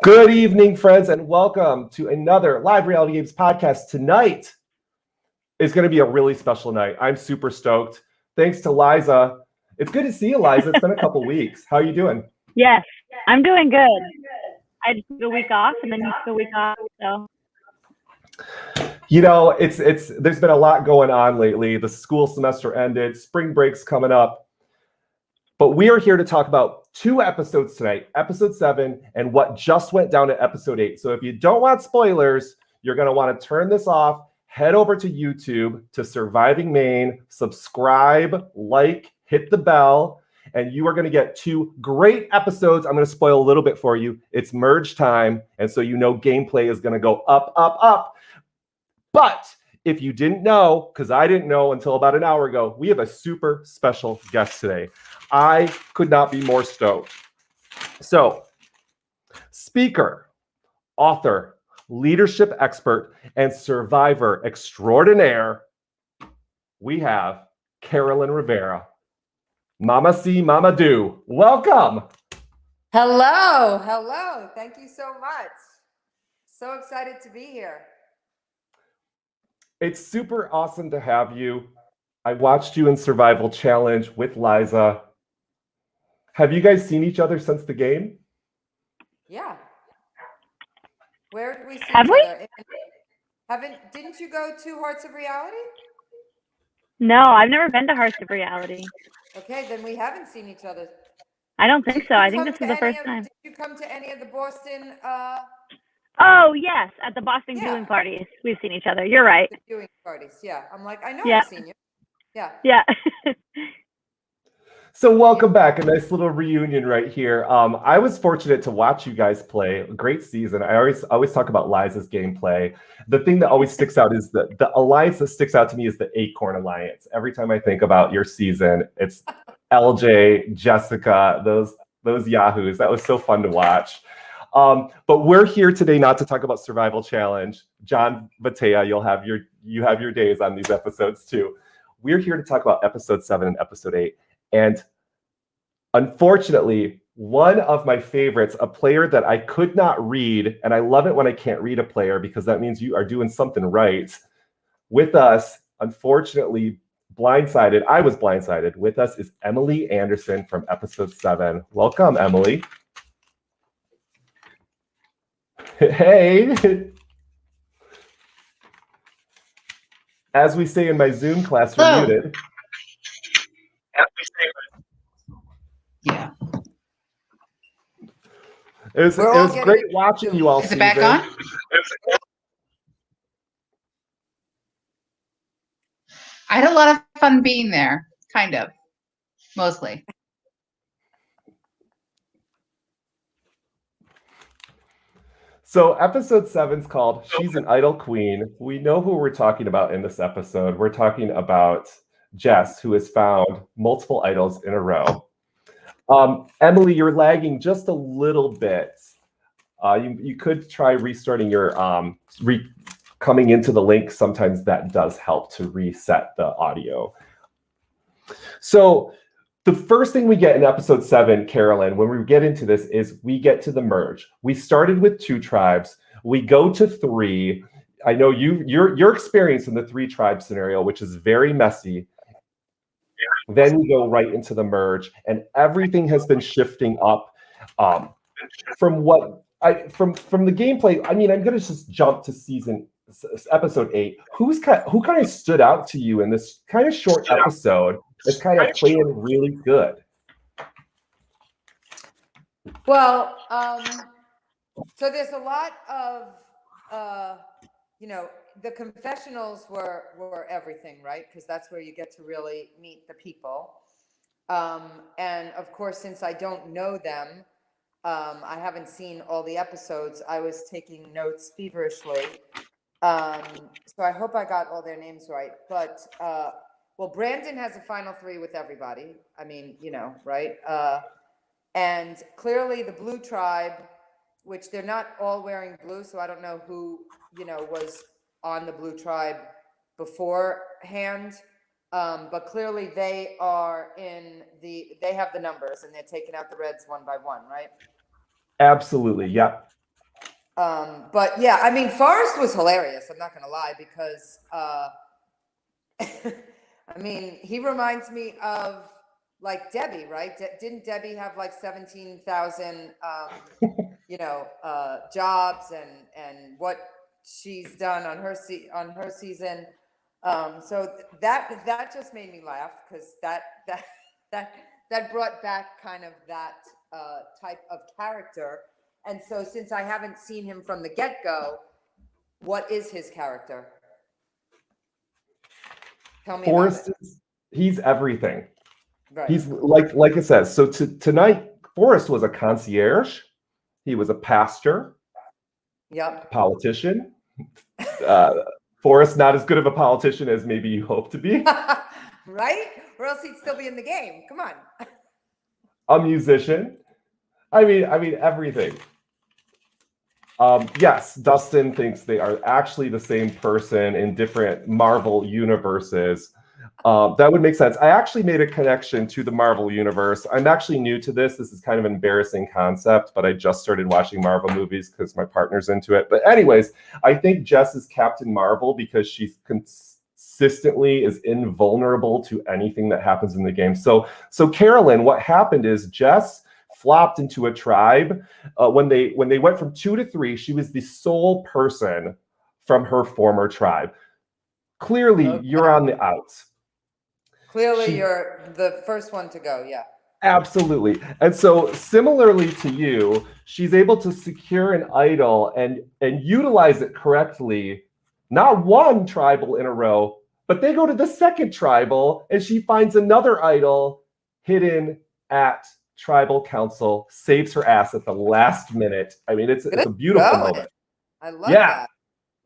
Good evening, friends, and welcome to another Live Reality Games podcast. Tonight is going to be a really special night. I'm super stoked. Thanks to Liza. It's good to see you, Liza. It's been a couple weeks. How are you doing? Yes, I'm doing good. I just took a week off, and then you took a week off. So You know, it's there's been a lot going on lately. The school semester ended, spring break's coming up. But we are here to talk about two episodes tonight, episode 7 and what just went down at episode 8. So if you don't want spoilers, you're going to want to turn this off, head over to YouTube to Surviving Maine, subscribe, like, hit the bell, and you are going to get two great episodes. I'm going to spoil a little bit for you. It's merge time, and so you know gameplay is going to go up, up, up. But if you didn't know, because I didn't know until about an hour ago, we have a super special guest today. I could not be more stoked. So, speaker, author, leadership expert, and survivor extraordinaire, we have Carolyn Rivera. Mama see, Mama do. Welcome. Hello. Thank you so much. So excited to be here. It's super awesome to have you. I watched you in Survival Challenge with Liza. Have you guys seen each other since the game? Yeah. Where did we see Have each we? other? Didn't you go to Hearts of Reality? no, I've never been to Hearts of Reality. Okay, then we haven't seen each other. I don't think Did so. you I think come this to is the any first of- time. Did you come to any of the Boston Oh yes, at the Boston Yeah. viewing parties, we've seen each other. You're right. viewing parties? Yeah. I'm like, I know Yeah. I've seen you. Yeah. Yeah. So welcome back, a nice little reunion right here. I was fortunate to watch you guys play. A great season. I always talk about Liza's gameplay. The thing that always sticks out is the alliance that sticks out to me is the Acorn Alliance. Every time I think about your season, it's LJ, Jessica, those yahoos. That was so fun to watch. But we're here today not to talk about Survival Challenge. John Batea, you have your days on these episodes too. We're here to talk about episode 7 and episode 8. And unfortunately, one of my favorites, a player that I could not read, and I love it when I can't read a player because that means you are doing something right. With us, unfortunately, blindsided. I was blindsided. With us is Emily Anderson from episode 7. Welcome, Emily. Hey. As we say in my Zoom class, you're Hello. muted. Yeah. It was We're all great getting- watching you all Is it season. back on? I had a lot of fun being there, kind of, mostly. So episode 7's called She's an Idol Queen. We know who we're talking about in this episode. We're talking about Jess, who has found multiple idols in a row. Emily, you're lagging just a little bit. You could try restarting your coming into the link. Sometimes that does help to reset the audio. So the first thing we get in episode 7, Carolyn, when we get into this, is we get to the merge. We started with 2 tribes. We go to 3. I know your experience in the 3 tribe scenario, which is very messy. Then we go right into the merge, and everything has been shifting up from the gameplay. I mean, I'm gonna just jump to episode 8. Who kind of stood out to you in this kind of short episode? It's kind of playing really good. Well, so there's a lot of, the confessionals were everything, right? Because that's where you get to really meet the people. And of course, since I don't know them, I haven't seen all the episodes. I was taking notes feverishly. So I hope I got all their names right. But, well, Brandon has a final 3 with everybody. I mean, right? And clearly the blue tribe, which they're not all wearing blue, so I don't know who, was on the blue tribe beforehand. But clearly they have the numbers and they're taking out the reds one by one, right? Absolutely, yeah. But yeah, I mean, Forrest was hilarious. I'm not gonna lie, because I mean, he reminds me of like Debbie, right? Didn't Debbie have like 17,000, jobs and what she's done on her season? So that just made me laugh, because that brought back kind of that type of character. And so, since I haven't seen him from the get-go, what is his character? Tell me Forrest, about it. he's everything. Right. He's like it says. So tonight, Forrest was a concierge. He was a pastor, Yep. politician. Forrest, not as good of a politician as maybe you hope to be. Right? Or else he'd still be in the game. Come on. A musician. I mean everything. Yes, Dustin thinks they are actually the same person in different Marvel universes. That would make sense. I actually made a connection to the Marvel universe. I'm actually new to this. This is kind of an embarrassing concept, but I just started watching Marvel movies because my partner's into it. But anyways, I think Jess is Captain Marvel because she's consistently is invulnerable to anything that happens in the game. So Carolyn, what happened is Jess flopped into a tribe. When they went from 2 to 3, she was the sole person from her former tribe. Clearly, Okay. you're on the outs. Clearly, you're the first one to go. Yeah. Absolutely. And so similarly to you, she's able to secure an idol and utilize it correctly. Not one tribal in a row, but they go to the second tribal and she finds another idol hidden at tribal council, saves her ass at the last minute. I mean, it's a beautiful moment. I love that.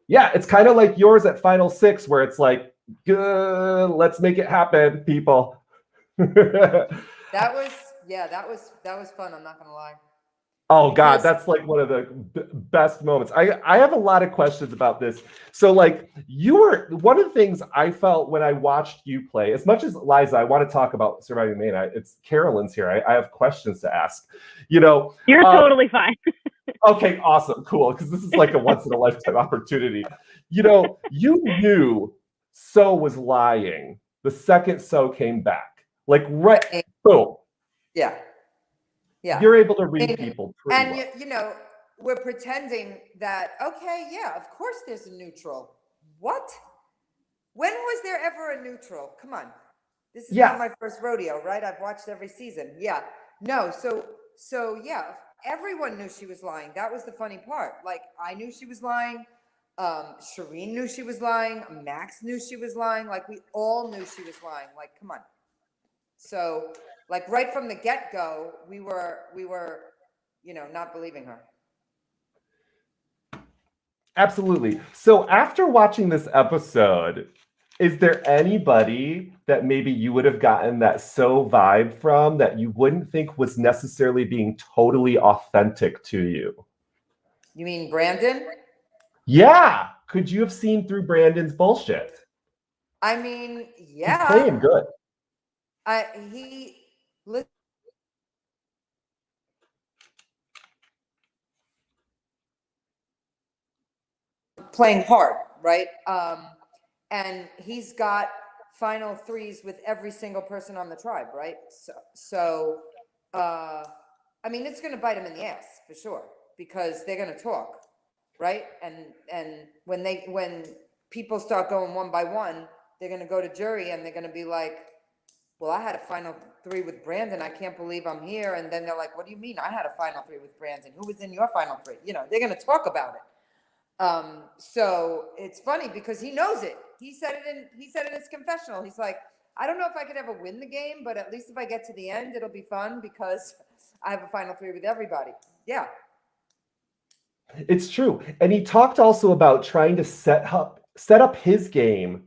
Yeah, it's kind of like yours at Final 6, where it's like, let's make it happen, people. That was fun. I'm not gonna lie. Oh God, that's like one of the best moments. I have a lot of questions about this. So like, you were one of the things I felt when I watched you play. As much as Liza, I want to talk about Surviving Maine. It's Carolyn's here. I have questions to ask. You're totally fine. Okay, awesome, cool. Because this is like a once in a lifetime opportunity. You knew So was lying the second So came back. Like, right, boom. Yeah. Yeah. You're able to read people pretty and well. We're pretending that, okay, yeah, of course there's a neutral. What? When was there ever a neutral? Come on. This is not my first rodeo, right? I've watched every season. Yeah. No, so yeah, everyone knew she was lying. That was the funny part. Like, I knew she was lying. Shireen knew she was lying. Max knew she was lying. Like, we all knew she was lying. Like, come on. So, like, right from the get-go, we were, not believing her. Absolutely. So after watching this episode, is there anybody that maybe you would have gotten that So vibe from that you wouldn't think was necessarily being totally authentic to you? You mean Brandon? Yeah. Could you have seen through Brandon's bullshit? I mean, yeah. He's playing good. Playing hard, right? And he's got final threes with every single person on the tribe, right? So I mean, it's going to bite him in the ass for sure, because they're going to talk, right? And when people start going one by one, they're going to go to jury and they're going to be like, well, I had a final three with Brandon. I can't believe I'm here. And then they're like, what do you mean? I had a final three with Brandon. Who was in your final three? They're going to talk about it. So it's funny because he knows it. He said it in his confessional. He's like, I don't know if I could ever win the game, but at least if I get to the end, it'll be fun because I have a final three with everybody. Yeah. It's true. And he talked also about trying to set up his game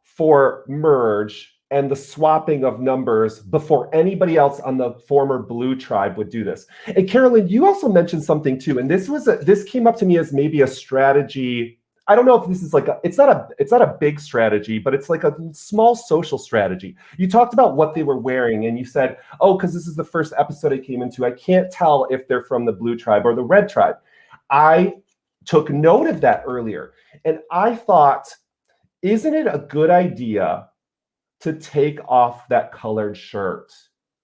for merge and the swapping of numbers before anybody else on the former blue tribe would do this. And Carolyn, you also mentioned something too, and this came up to me as maybe a strategy. I don't know if this is like it's not a big strategy, but it's like a small social strategy. You talked about what they were wearing, and you said, "Oh, because this is the first episode I came into, I can't tell if they're from the blue tribe or the red tribe." I took note of that earlier, and I thought, isn't it a good idea to take off that colored shirt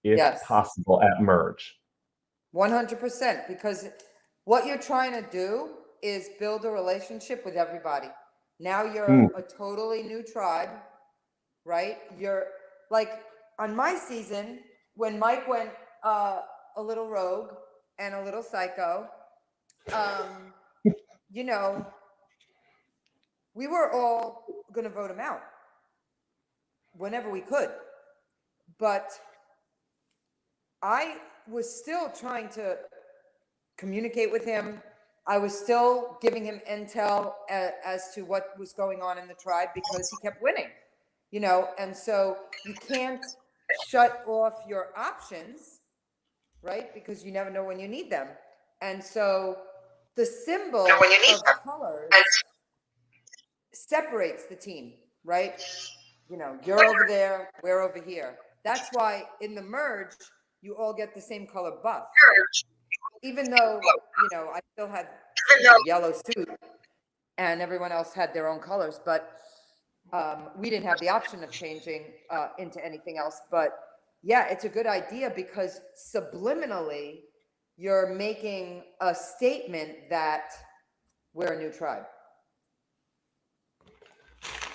if Yes. possible at merge? 100%, because what you're trying to do is build a relationship with everybody. Now you're a totally new tribe, right? You're like on my season when Mike went a little rogue and a little psycho. You know, we were all going to vote him out whenever we could, but I was still trying to communicate with him. I was still giving him intel as to what was going on in the tribe because he kept winning, you know, and so you can't shut off your options, right? Because you never know when you need them. And so the symbol of colors separates the team, right? You know, you're over there, we're over here. That's why in the merge, you all get the same color buff. Even though, you know, I still had a yellow suit and everyone else had their own colors, but we didn't have the option of changing into anything else. But yeah, it's a good idea because subliminally, you're making a statement that we're a new tribe.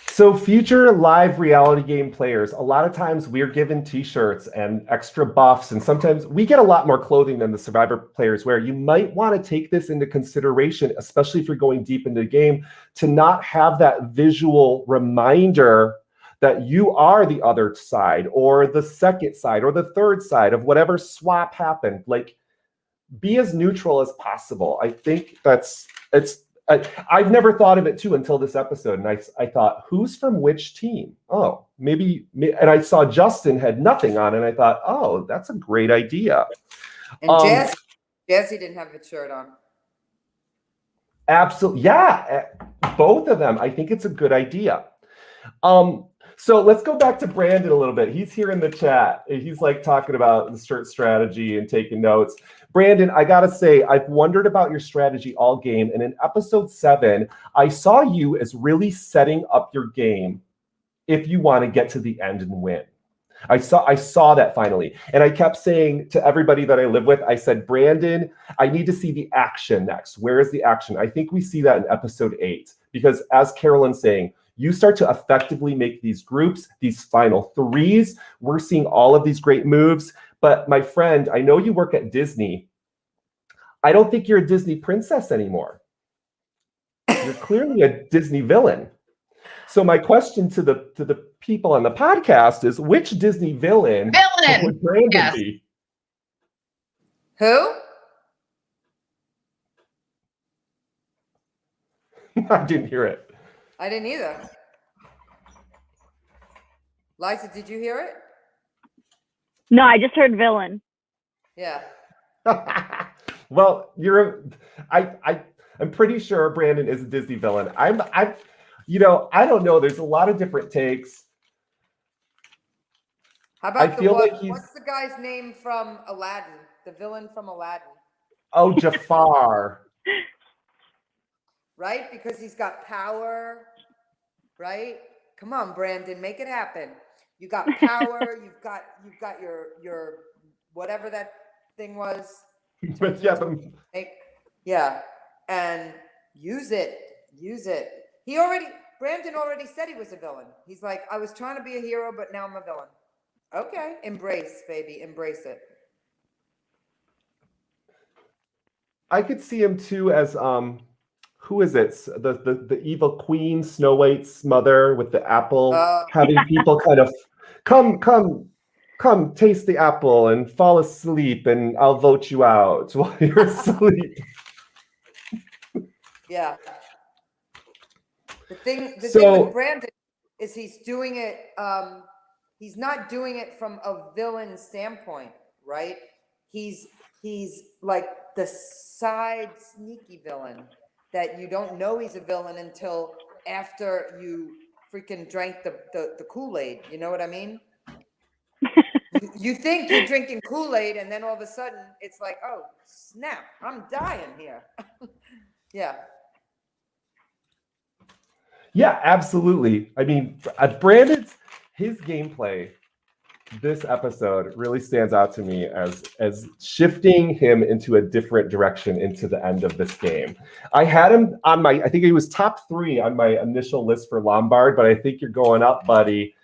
So future live reality game players, a lot of times we're given t-shirts and extra buffs, and sometimes we get a lot more clothing than the Survivor players wear. You might want to take this into consideration, especially if you're going deep into the game, to not have that visual reminder that you are the other side or the second side or the third side of whatever swap happened. Like, be as neutral as possible. I think I've never thought of it too until this episode, and I thought, who's from which team? Oh, maybe, and I saw Justin had nothing on, and I thought, oh, that's a great idea. And Jazzy didn't have a shirt on. Absolutely, yeah, both of them. I think it's a good idea. So let's go back to Brandon a little bit. He's here in the chat. He's like talking about the shirt strategy and taking notes. Brandon, I gotta say, I've wondered about your strategy all game. And in episode 7, I saw you as really setting up your game if you want to get to the end and win. I saw that finally. And I kept saying to everybody that I live with, I said, Brandon, I need to see the action next. Where is the action? I think we see that in episode 8. Because as Carolyn's saying, you start to effectively make these groups, these final threes. We're seeing all of these great moves. But my friend, I know you work at Disney. I don't think you're a Disney princess anymore. You're clearly a Disney villain. So my question to the people on the podcast is, which Disney villain would Brandon be? Who? I didn't hear it. I didn't either. Liza, did you hear it? No, I just heard villain. Yeah. Well, I'm pretty sure Brandon is a Disney villain. I don't know. There's a lot of different takes. How about what's the guy's name from Aladdin? The villain from Aladdin. Oh, Jafar. Right? Because he's got power, right? Come on, Brandon, make it happen. You got power, you've got your whatever that thing was. But yeah, and use it. Brandon already said he was a villain. He's like, I was trying to be a hero, but now I'm a villain. Okay, embrace, baby, embrace it. I could see him too as who is it? The evil queen, Snow White's mother with the apple, having people kind of come taste the apple and fall asleep, and I'll vote you out while you're asleep. Yeah. The thing with Brandon is he's doing it. He's not doing it from a villain standpoint, right? He's like the side sneaky villain that you don't know he's a villain until after you freaking drank the Kool-Aid. You know what I mean? You think you're drinking Kool-Aid, and then all of a sudden it's like, oh snap, I'm dying here. Yeah. Yeah, absolutely. I mean, Brandon's his gameplay this episode really stands out to me as shifting him into a different direction into the end of this game. I had him on I think he was top 3 on my initial list for Lombard, but I think you're going up, buddy.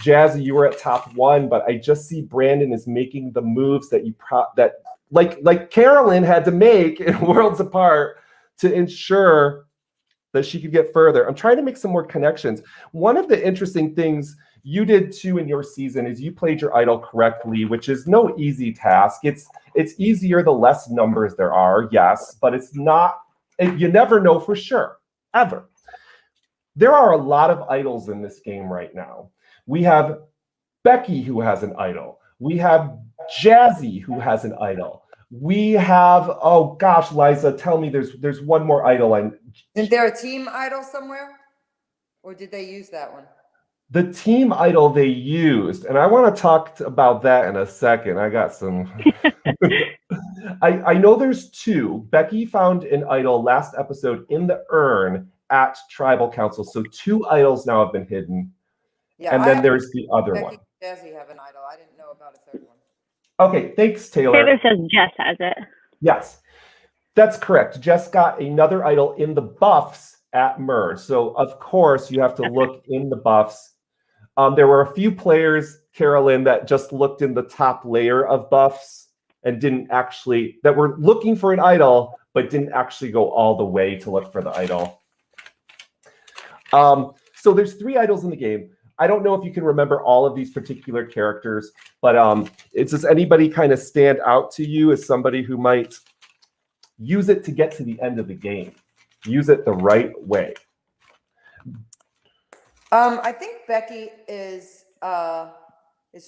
Jazzy, you were at top 1, but I just see Brandon is making the moves that like Carolyn had to make in Worlds Apart to ensure that she could get further. I'm trying to make some more connections. One of the interesting things you did too in your season is you played your idol correctly, which is no easy task. It's easier the less numbers there are, yes, but it's not, you never know for sure, ever. There are a lot of idols in this game right now. We have Becky who has an idol. We have Jazzy who has an idol. We have, oh gosh, Liza, tell me there's one more idol. Isn't there a team idol somewhere? Or did they use that one? The team idol they used, and I want to talk about that in a second. I got some. I know there's 2. Becky found an idol last episode in the urn at Tribal Council. So 2 idols now have been hidden. Yeah, and then there's the other Becky one. and Jazzy have an idol. I didn't know about a 3rd one. Okay, thanks, Taylor. Taylor says Jess has it. Yes, that's correct. Jess got another idol in the buffs at Merge. So, of course, you have to look in the buffs. There were a few players, Carolyn, that just looked in the top layer of buffs and that were looking for an idol, but didn't actually go all the way to look for the idol. So there's 3 idols in the game. I don't know if you can remember all of these particular characters, but does anybody kind of stand out to you as somebody who might use it to get to the end of the game? Use it the right way. I think Becky is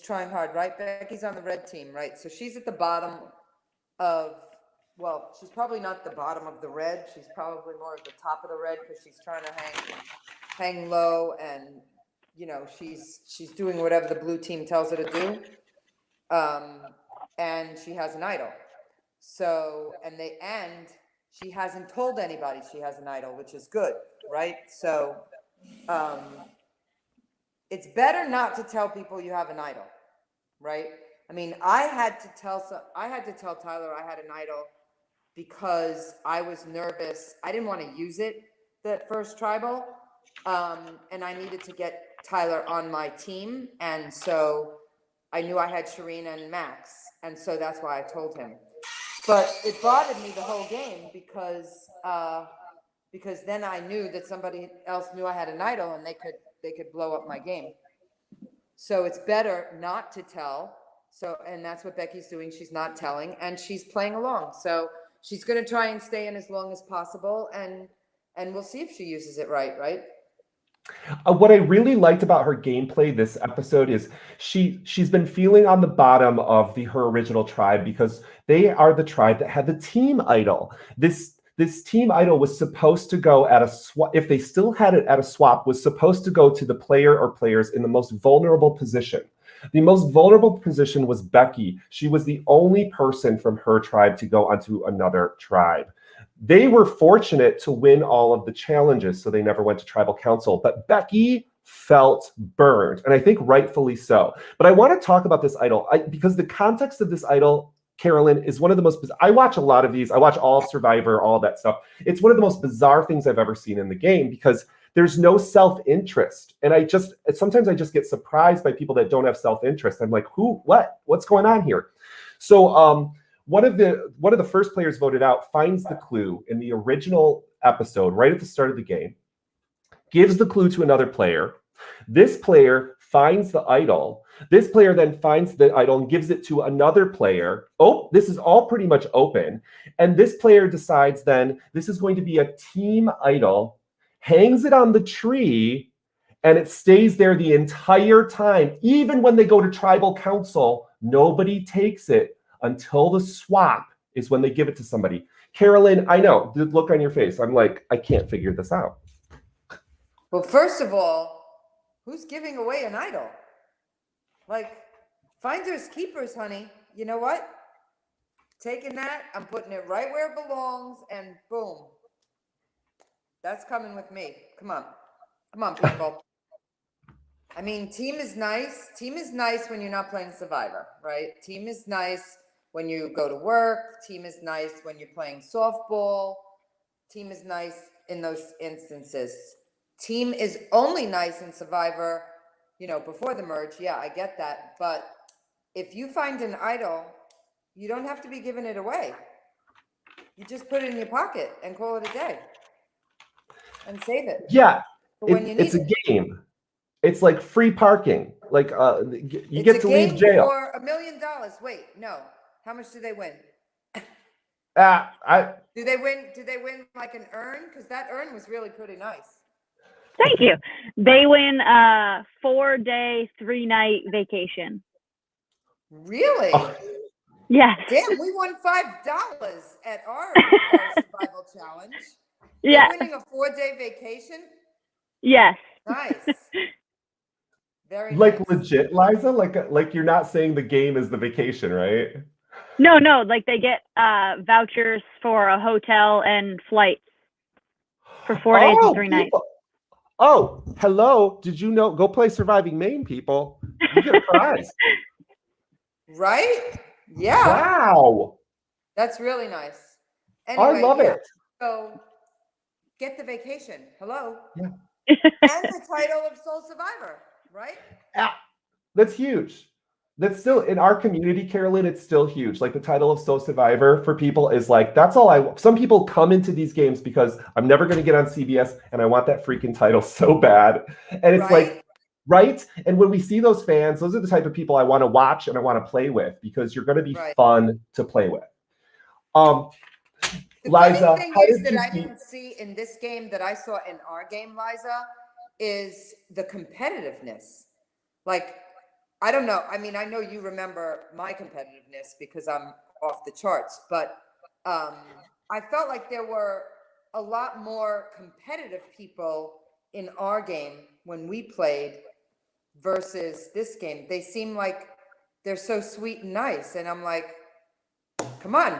trying hard, right? Becky's on the red team, right? So she's at the bottom of, well, she's probably not the bottom of the red. She's probably more at the top of the red because she's trying to hang low, and you know, she's doing whatever the blue team tells her to do. And she has an idol. So, and she hasn't told anybody she has an idol, which is good, right? So, it's better not to tell people you have an idol, right? I mean, I had to tell Tyler I had an idol because I was nervous. I didn't want to use it that first tribal, and I needed to get Tyler on my team, and so I knew I had Shireen and Max, and so that's why I told him. But it bothered me the whole game because then I knew that somebody else knew I had an idol, and they could blow up my game. So it's better not to tell. So, and that's what Becky's doing. She's not telling, and she's playing along. So she's going to try and stay in as long as possible, and we'll see if she uses it right? What I really liked about her gameplay this episode is she's been feeling on the bottom of her original tribe because they are the tribe that had the team idol. This team idol was supposed to go at a swap. If they still had it at a swap, was supposed to go to the player or players in the most vulnerable position. The most vulnerable position was Becky. She was the only person from her tribe to go onto another tribe. They were fortunate to win all of the challenges, so they never went to tribal council. But Becky felt burned, and I think rightfully so. But I want to talk about this idol because the context of this idol, Carolyn, is one of the most. I watch a lot of these. I watch all Survivor, all that stuff. It's one of the most bizarre things I've ever seen in the game because there's no self-interest, and sometimes I just get surprised by people that don't have self-interest. I'm like, what's going on here? So one of the first players voted out finds the clue in the original episode right at the start of the game, gives the clue to another player. This player finds the idol. This player then finds the idol and gives it to another player. Oh, this is all pretty much open. And this player decides then this is going to be a team idol, hangs it on the tree, and it stays there the entire time. Even when they go to tribal council, nobody takes it until the swap is when they give it to somebody. Carolyn, I know, the look on your face. I'm like, I can't figure this out. Well, first of all, who's giving away an idol? Like, finders keepers, honey. You know what? Taking that, I'm putting it right where it belongs, and boom. That's coming with me. Come on, people. I mean, team is nice. Team is nice when you're not playing Survivor, right? Team is nice when you go to work. Team is nice when you're playing softball. Team is nice in those instances. Team is only nice in Survivor, before the merge. Yeah, I get that. But if you find an idol, you don't have to be giving it away. You just put it in your pocket and call it a day and save it. Yeah, for when you need it's a it. game. It's like free parking. Like you get to leave It's a game jail. for $1 million. Wait, no. How much do they win? Do they win like an urn? Because that urn was really pretty nice. Thank you. They win a 4-day, 3-night vacation. Really? Oh. Yes. Damn, we won $5 at our survival challenge. Yeah. They're winning a 4-day vacation? Yes. Nice. Very Like nice. legit, Liza? Like you're not saying the game is the vacation, right? No, like they get vouchers for a hotel and flights for 4 days and 3 nights. Oh, hello. Did you know? Go play Surviving Maine, people. You get a prize. Right? Yeah. Wow. That's really nice. Anyway, I love it. So get the vacation. Hello. Yeah. And the title of Soul Survivor, right? Yeah. That's huge. That's still in our community, Carolyn, it's still huge. Like the title of Soul Survivor for people is like, that's all some people come into these games because I'm never going to get on CBS and I want that freaking title so bad. And it's like, right? And when we see those fans, those are the type of people I want to watch and I want to play with because you're going to be fun to play with. The Liza, funny thing how is did that you I didn't see in this game that I saw in our game, Liza, is the competitiveness. Like, I don't know. I mean, I know you remember my competitiveness because I'm off the charts, but I felt like there were a lot more competitive people in our game when we played versus this game. They seem like they're so sweet and nice. And I'm like, come on.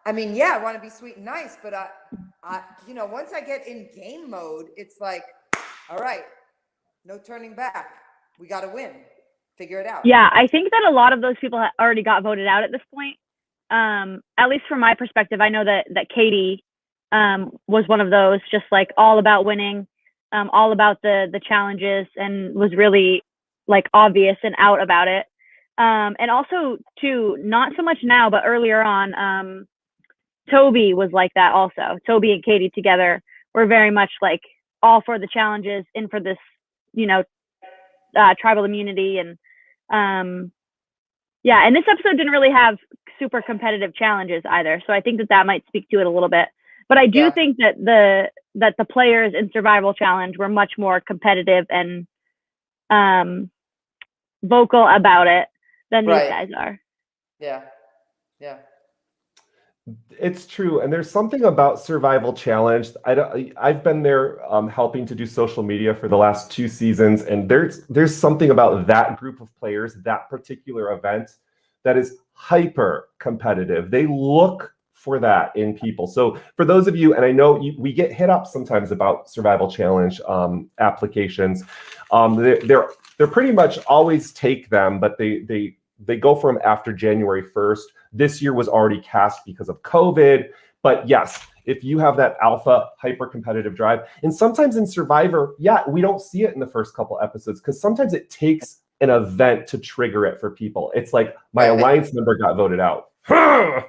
I mean, yeah, I want to be sweet and nice, but I once I get in game mode, it's like, all right, no turning back. We got to win. Figure it out. Yeah, I think that a lot of those people already got voted out at this point. At least from my perspective, I know that Katie was one of those, just like all about winning, all about the challenges, and was really like obvious and out about it. And also too, not so much now, but earlier on, Toby was like that also. Toby and Katie together were very much like all for the challenges, in for this, tribal immunity. And and this episode didn't really have super competitive challenges either, so I think that might speak to it a little bit. But I do think that the players in Survival Challenge were much more competitive and vocal about it than these guys are. Yeah. It's true, and there's something about Survival Challenge. I've been there helping to do social media for the last 2 seasons, and there's something about that group of players, that particular event, that is hyper competitive. They look for that in people. So for those of you, and I know we get hit up sometimes about Survival Challenge applications. They're pretty much always take them, but they go from after January 1st. This year was already cast because of COVID. But yes, if you have that alpha hyper competitive drive, and sometimes in Survivor, we don't see it in the first couple episodes because sometimes it takes an event to trigger it for people. It's like my alliance member got voted out. But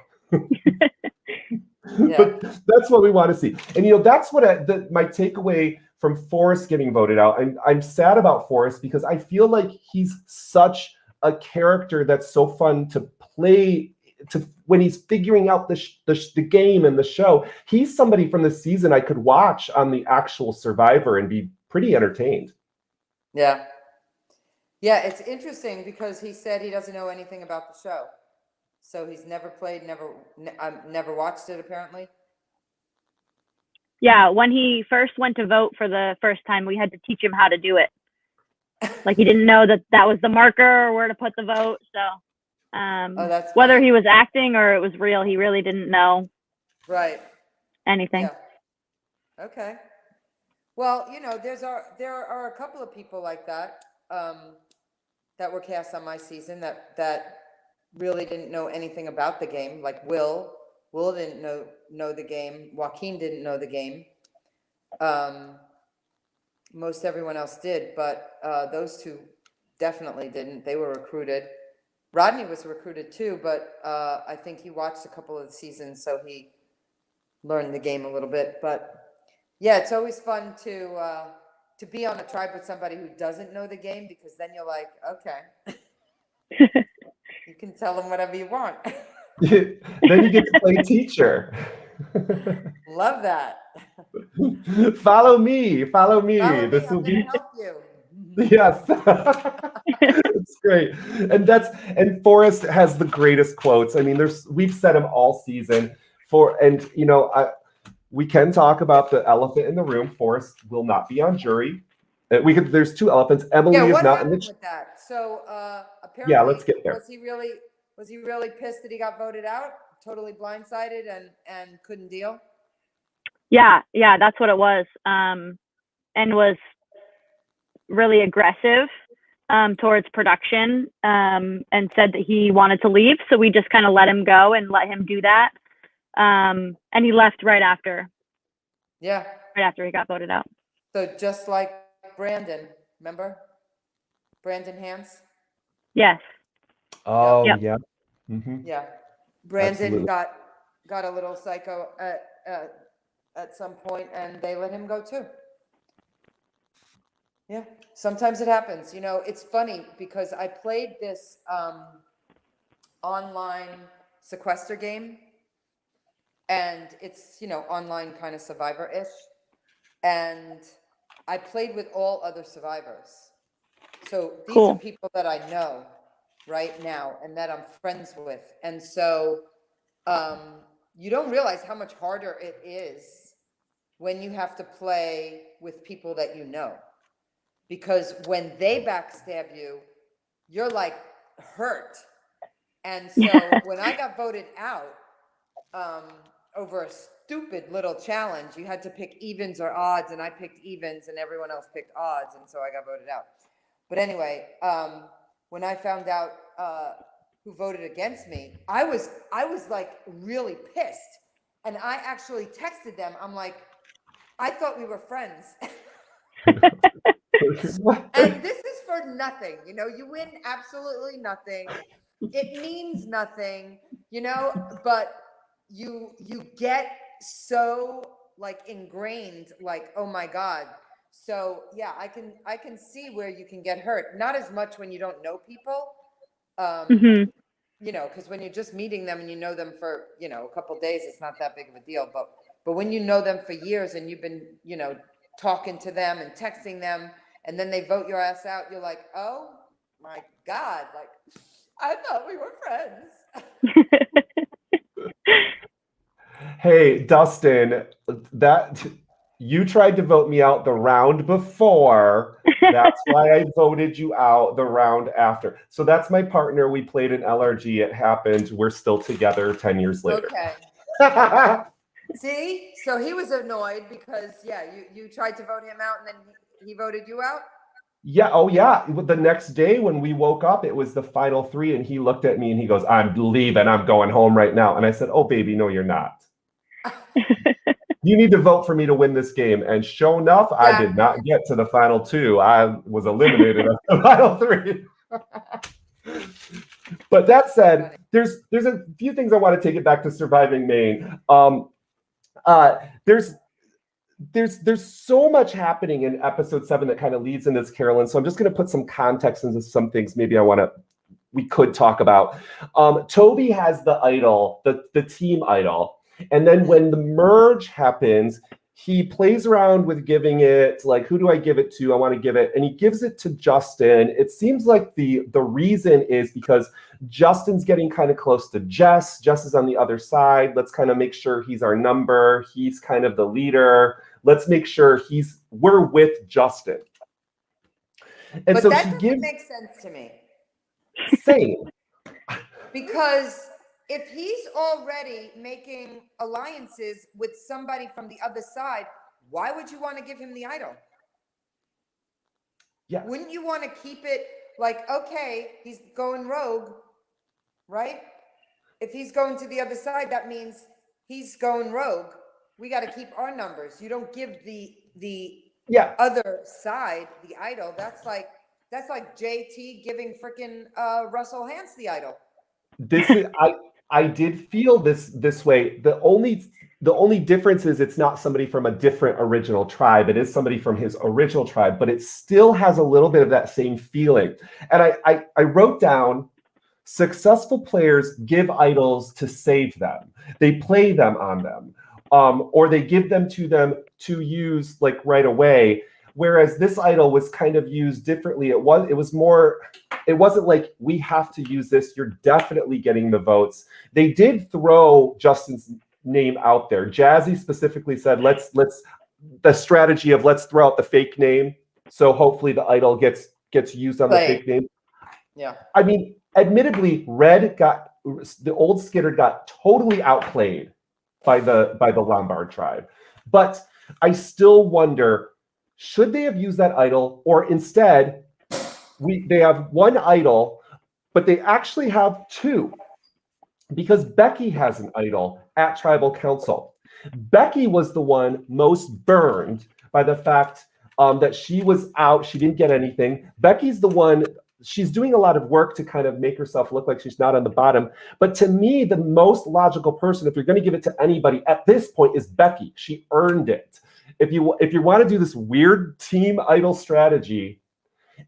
that's what we want to see. And that's what my takeaway from Forrest getting voted out. I'm sad about Forrest because I feel like he's such a character that's so fun to play when he's figuring out the game and the show. He's somebody from the season I could watch on the actual Survivor and be pretty entertained. Yeah, it's interesting because he said he doesn't know anything about the show. So he's never played, never watched it apparently. Yeah, when he first went to vote for the first time, we had to teach him how to do it. Like he didn't know that was the marker or where to put the vote. So that's whether funny. he was acting or it was real, he really didn't know Right. anything. Yeah. Okay. Well, there are a couple of people like that that were cast on my season that really didn't know anything about the game. Like Will. Will didn't know the game. Joaquin didn't know the game. Most everyone else did, but those two definitely didn't. They were recruited. Rodney was recruited too, but I think he watched a couple of the seasons, so he learned the game a little bit. But yeah, it's always fun to be on a tribe with somebody who doesn't know the game, because then you're like, okay, you can tell them whatever you want. Then you get to play teacher. Love that. Follow me. Follow me, This I'm will gonna be help you. yes. It's great. And Forrest has the greatest quotes. I mean, we've said them all season we can talk about the elephant in the room. Forrest will not be on jury. There's two elephants. Emily Yeah, is what not in happened the. with that? So apparently, Yeah, let's get there. was he really pissed that he got voted out? Totally blindsided and couldn't deal? Yeah, that's what it was. And was really aggressive towards production, and said that he wanted to leave. So we just kind of let him go and let him do that. And he left right after. Yeah. Right after he got voted out. So just like Brandon, remember? Brandon Hans? Yes. Oh, Yep. yeah. Mm-hmm. Yeah. Brandon Absolutely. got a little psycho at some point, and they let him go too. Yeah, sometimes it happens. It's funny because I played this online sequester game, and it's, online kind of Survivor-ish. And I played with all other survivors. So these Cool. are people that I know right now and that I'm friends with. And so you don't realize how much harder it is when you have to play with people that you know. Because when they backstab you, you're like hurt. And so when I got voted out over a stupid little challenge, you had to pick evens or odds, and I picked evens and everyone else picked odds, and so I got voted out. But anyway, when I found out who voted against me, I was like really pissed. And I actually texted them. I'm like, I thought we were friends. And this is for nothing. You win absolutely nothing. It means nothing, but you get so like ingrained, like, oh my God. So yeah, I can see where you can get hurt. Not as much when you don't know people. Because when you're just meeting them and you know them for, a couple of days, it's not that big of a deal. But when you know them for years and you've been, talking to them and texting them, and then they vote your ass out, you're like, oh my God, like, I thought we were friends. Hey, Dustin, you tried to vote me out the round before. That's why I voted you out the round after. So that's my partner. We played an LRG. It happened. We're still together 10 years later. Okay. See? So he was annoyed because, yeah, you tried to vote him out and then he voted you out? Yeah. Oh, yeah. The next day when we woke up, it was the final three, and he looked at me and he goes, I'm leaving. I'm going home right now. And I said, oh, baby, no, you're not. You need to vote for me to win this game. And sure enough, exactly. I did not get to the final two. I was eliminated at the final three. But that said, there's a few things I want to take it back to Surviving Maine. There's so much happening in episode 7 that kind of leads into this, Carolyn. So I'm just going to put some context into some things maybe we could talk about. Toby has the idol, the team idol. And then when the merge happens, he plays around with giving it, like, who do I give it to? I want to give it. And he gives it to Justin. It seems like the reason is because Justin's getting kind of close to Jess. Jess is on the other side. Let's kind of make sure he's our number. He's kind of the leader. Let's make sure we're with Justin. And but so that doesn't make sense to me. Same. Because if he's already making alliances with somebody from the other side, why would you want to give him the idol? Yeah. Wouldn't you want to keep it like, okay, he's going rogue, right? If he's going to the other side, that means he's going rogue. We got to keep our numbers. You don't give the other side the idol. That's like JT giving freaking Russell Hance the idol. This is I did feel this way. The only difference is it's not somebody from a different original tribe. It is somebody from his original tribe, but it still has a little bit of that same feeling. And I wrote down, successful players give idols to save them. They play them on them, or they give them to use like right away. Whereas this idol was kind of used differently. It wasn't like, we have to use this. You're definitely getting the votes. They did throw Justin's name out there. Jazzy specifically said, let's the strategy of let's throw out the fake name. So hopefully the idol gets used on the fake name. Yeah. I mean, admittedly, the old Skitter got totally outplayed by the Lombard tribe. But I still wonder, should they have used that idol, or instead they have one idol, but they actually have two, because Becky has an idol at Tribal Council. Becky was the one most burned by the fact that she was out. She didn't get anything. Becky's the one, she's doing a lot of work to kind of make herself look like she's not on the bottom. But to me, the most logical person, if you're going to give it to anybody at this point, is Becky. She earned it. If you want to do this weird team idol strategy,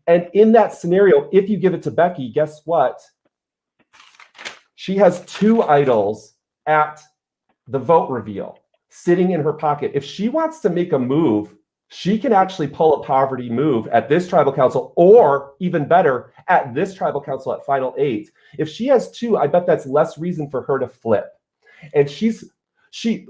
and in that scenario, if you give it to Becky, guess what? She has two idols at the vote reveal sitting in her pocket. If she wants to make a move, she can actually pull a poverty move at this Tribal Council, or even better, at this Tribal Council at Final 8. If she has two, I bet that's less reason for her to flip. And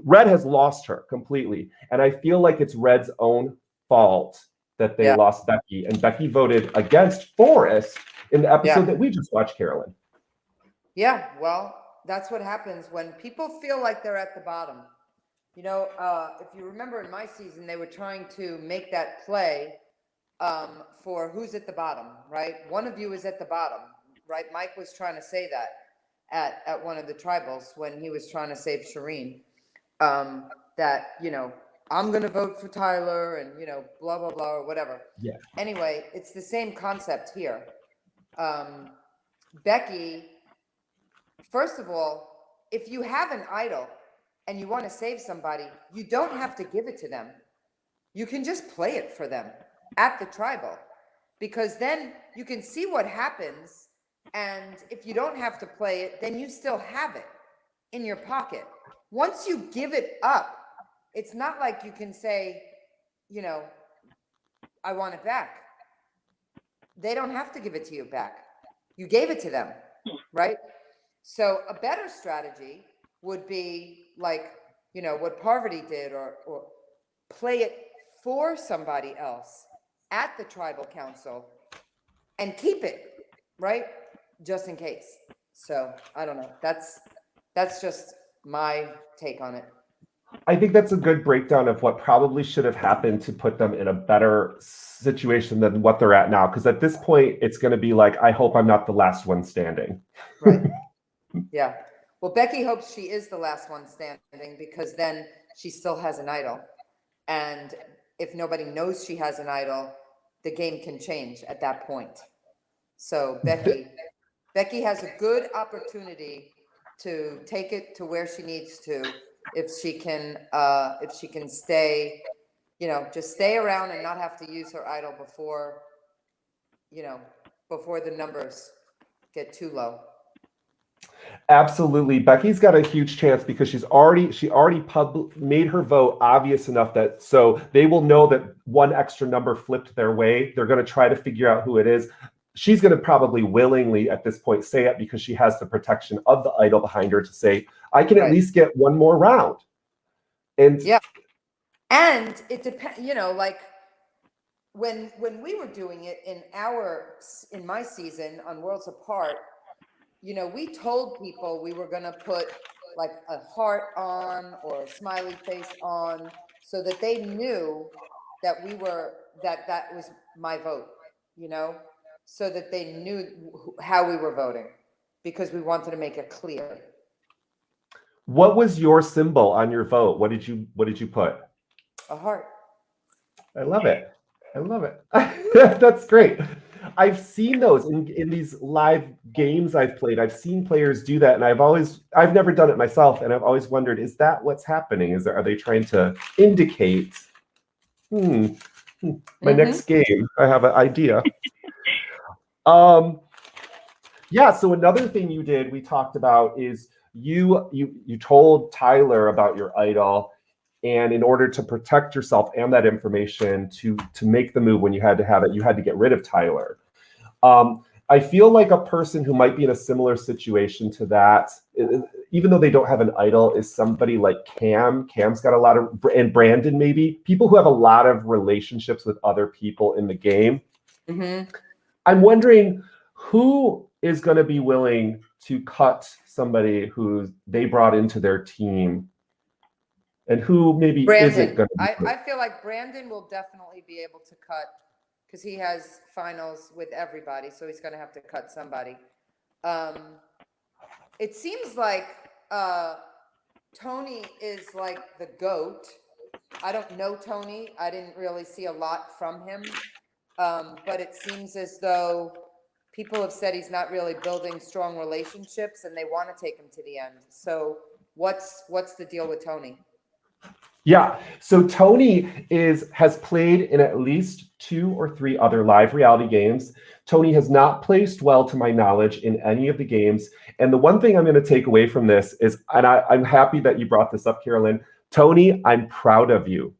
Red has lost her completely. And I feel like it's Red's own fault that they lost Becky. And Becky voted against Forrest in the episode that we just watched, Carolyn. Yeah, well, that's what happens when people feel like they're at the bottom. You know, if you remember in my season, they were trying to make that play for who's at the bottom, right? One of you is at the bottom, right? Mike was trying to say that at one of the tribals when he was trying to save Shireen. That, you know, I'm going to vote for Tyler and, you know, blah, blah, blah, or whatever. Yeah. Anyway, it's the same concept here. Becky, first of all, if you have an idol and you want to save somebody, you don't have to give it to them. You can just play it for them at the tribal, because then you can see what happens. And if you don't have to play it, then you still have it in your pocket. Once you give it up, it's not like you can say, you know, I want it back. They don't have to give it to you back. You gave it to them, right? So a better strategy would be like, you know, what Parvati did, or play it for somebody else at the Tribal Council and keep it, right? Just in case. So I don't know. That's just my take on it. I think that's a good breakdown of what probably should have happened to put them in a better situation than what they're at now. Because at this point, it's going to be like, I hope I'm not the last one standing. Right. Yeah. Well, Becky hopes she is the last one standing, because then she still has an idol. And if nobody knows she has an idol, the game can change at that point. So Becky has a good opportunity to take it to where she needs to, if she can stay, you know, just stay around and not have to use her idol before the numbers get too low. Absolutely. Becky's got a huge chance because she already made her vote obvious enough that so they will know that one extra number flipped their way. They're going to try to figure out who it is. She's going to probably willingly at this point say it because she has the protection of the idol behind her to say, I can at least get one more round. And yeah. And it depends, you know, like when we were doing it in my season on Worlds Apart, you know, we told people we were going to put like a heart on or a smiley face on so that they knew that that was my vote, you know, so that they knew how we were voting, because we wanted to make it clear. What was your symbol on your vote? What did you put? A heart. I love it. I love it. That's great. I've seen those in these live games I've played. I've seen players do that, and I've never done it myself, and I've always wondered, is that what's happening? Are they trying to indicate, my next game, I have an idea. Yeah, so another thing you did, we talked about, is you told Tyler about your idol, and in order to protect yourself and that information to make the move when you had to have it, you had to get rid of Tyler. I feel like a person who might be in a similar situation to that, even though they don't have an idol, is somebody like Cam. Cam's got a lot of, and Brandon maybe, people who have a lot of relationships with other people in the game. I'm wondering who is going to be willing to cut somebody who they brought into their team, and who maybe isn't going to be. I feel like Brandon will definitely be able to cut, because he has finals with everybody, so he's going to have to cut somebody. It seems like Tony is like the GOAT. I don't know Tony. I didn't really see a lot from him. But it seems as though people have said he's not really building strong relationships, and they want to take him to the end. So what's the deal with Tony? Yeah, so Tony has played in at least 2 or 3 other live reality games. Tony has not placed well, to my knowledge, in any of the games. And the one thing I'm going to take away from this is, and I'm happy that you brought this up, Carolyn. Tony, I'm proud of you.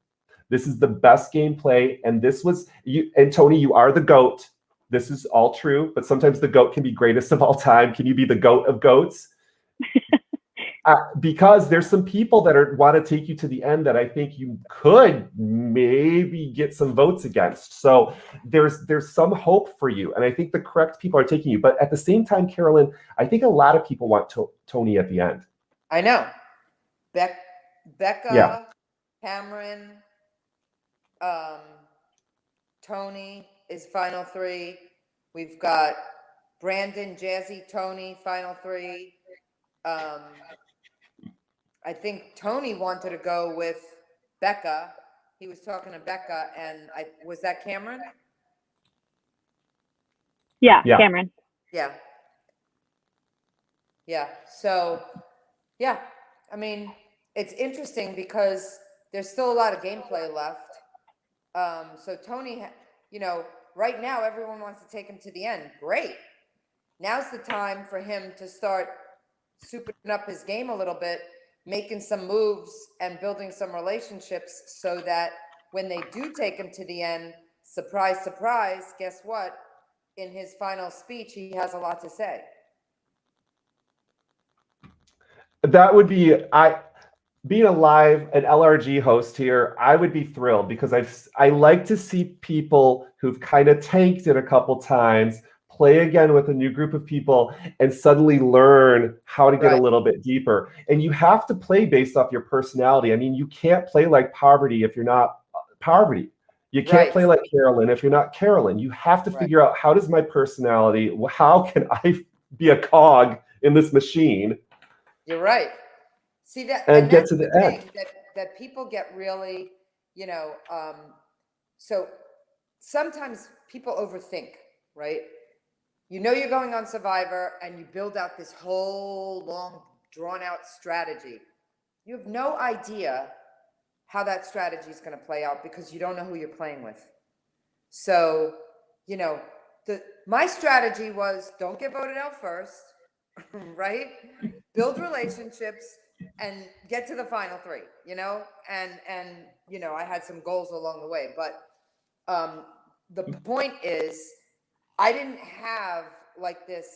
This is the best gameplay, and this was you. And Tony, you are the GOAT. This is all true, but sometimes the GOAT can be greatest of all time. Can you be the GOAT of GOATs? Because there's some people that want to take you to the end that I think you could maybe get some votes against. So there's some hope for you, and I think the correct people are taking you. But at the same time, Carolyn, I think a lot of people want Tony at the end. I know. Becca, yeah. Cameron, Tony is final 3. We've got Brandon, Jazzy, Tony, final 3. I think Tony wanted to go with Becca. He was talking to Becca, and was that Cameron? Yeah, Cameron. Yeah. So, yeah, I mean, it's interesting because there's still a lot of gameplay left. So Tony, right now everyone wants to take him to the end. Great. Now's the time for him to start souping up his game a little bit, making some moves and building some relationships, so that when they do take him to the end, surprise, surprise, guess what? In his final speech, he has a lot to say. That would be, being an LRG host here, I would be thrilled, because I like to see people who've kind of tanked it a couple times play again with a new group of people and suddenly learn how to get a little bit deeper. And you have to play based off your personality. I mean, you can't play like Poverty if you're not Poverty. You can't play like Carolyn if you're not Carolyn. You have to figure out, how does my personality, how can I be a cog in this machine? You're right. See that, and get to the end. That people get really, so sometimes people overthink, right? You're going on Survivor, and you build out this whole long, drawn-out strategy. You have no idea how that strategy is going to play out, because you don't know who you're playing with. So, my strategy was, don't get voted out first, right? Build relationships and get to the final 3, and I had some goals along the way, but the point is, I didn't have like this,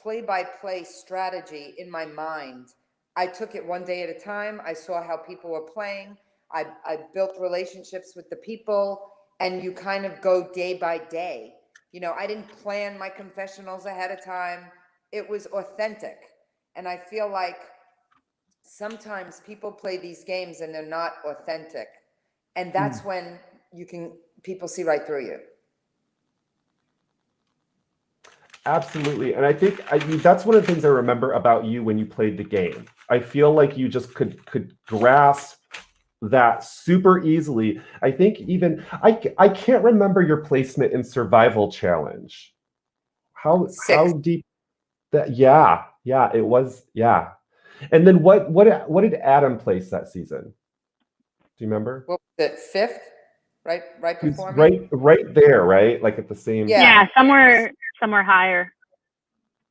play-by-play strategy in my mind. I took it one day at a time. I saw how people were playing. I built relationships with the people, and you kind of go day by day. I didn't plan my confessionals ahead of time. It was authentic. And I feel like sometimes people play these games and they're not authentic. And that's when people see right through you. Absolutely. And I think that's one of the things I remember about you when you played the game. I feel like you just could grasp that super easily. I think even I can't remember your placement in Survival Challenge. How deep that it was. And then what did Adam place that season? Do you remember? What was it, 5th? Right before me? Right there, right? Like at the same. Yeah, somewhere higher.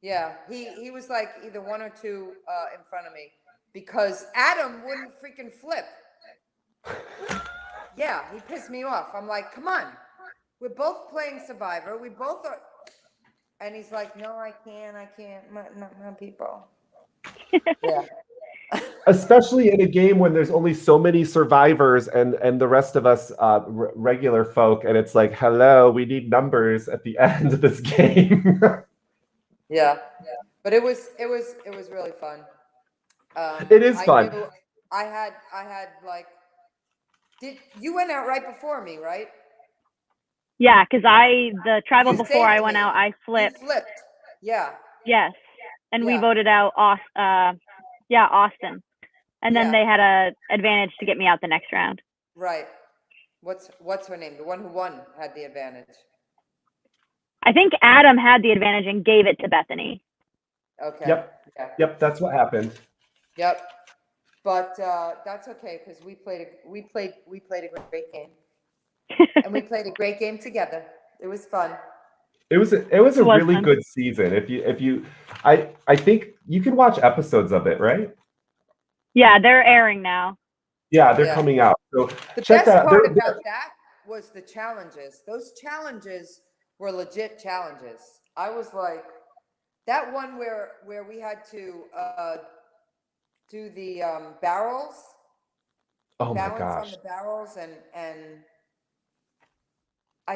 Yeah, he was like either 1 or 2 in front of me because Adam wouldn't freaking flip. Yeah, he pissed me off. I'm like, come on, we're both playing Survivor. We both are, and he's like, no, I can't, my people. Yeah. Especially in a game when there's only so many survivors and the rest of us regular folk, and it's like, hello, we need numbers at the end of this game. Yeah, but it was really fun. It is fun. I had like, you went out right before me, right? Yeah, because the tribal before I went out, I flipped. You flipped. Yeah. Yes, and we voted out Austin, and then they had a advantage to get me out the next round. Right. What's her name? The one who won had the advantage. I think Adam had the advantage and gave it to Bethany. Okay. Yep. Yeah. Yep. That's what happened. Yep. But that's okay because we played a great game, and we played a great game together. It was fun. It was a really good season. I think you can watch episodes of it, right? Yeah, they're airing now. Yeah, they're coming out. So the check best that. part about that was the challenges. Those challenges were legit challenges. I was like, that one where we had to do the barrels. Oh my balance gosh! On the barrels and I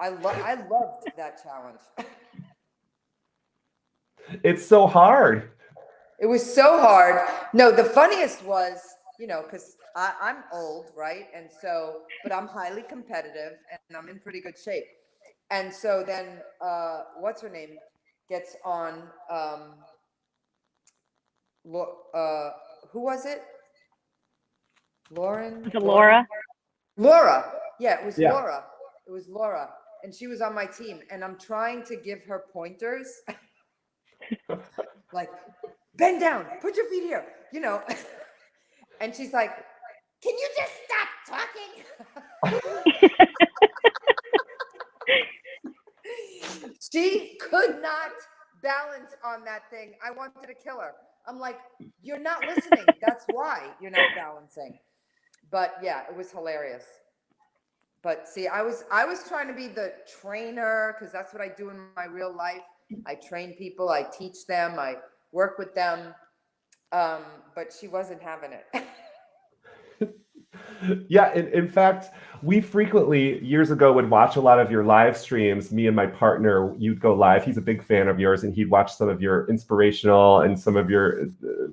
loved that challenge. It's so hard. It was so hard. No, the funniest was, because I'm old, right? And so, but I'm highly competitive and I'm in pretty good shape. And so then, what's her name gets on, who was it? Lauren? Was it Laura? Laura. Yeah, it was Laura. It was Laura. And she was on my team. And I'm trying to give her pointers. Like, bend down, put your feet here, And she's like, can you just stop talking? She could not balance on that thing. I wanted to kill her. I'm like, you're not listening. That's why you're not balancing. But yeah, it was hilarious. But see, I was trying to be the trainer because that's what I do in my real life. I train people, I teach them, I work with them. But she wasn't having it. Yeah, in fact, we frequently years ago would watch a lot of your live streams. Me and my partner, you'd go live. He's a big fan of yours, and he'd watch some of your inspirational and some of your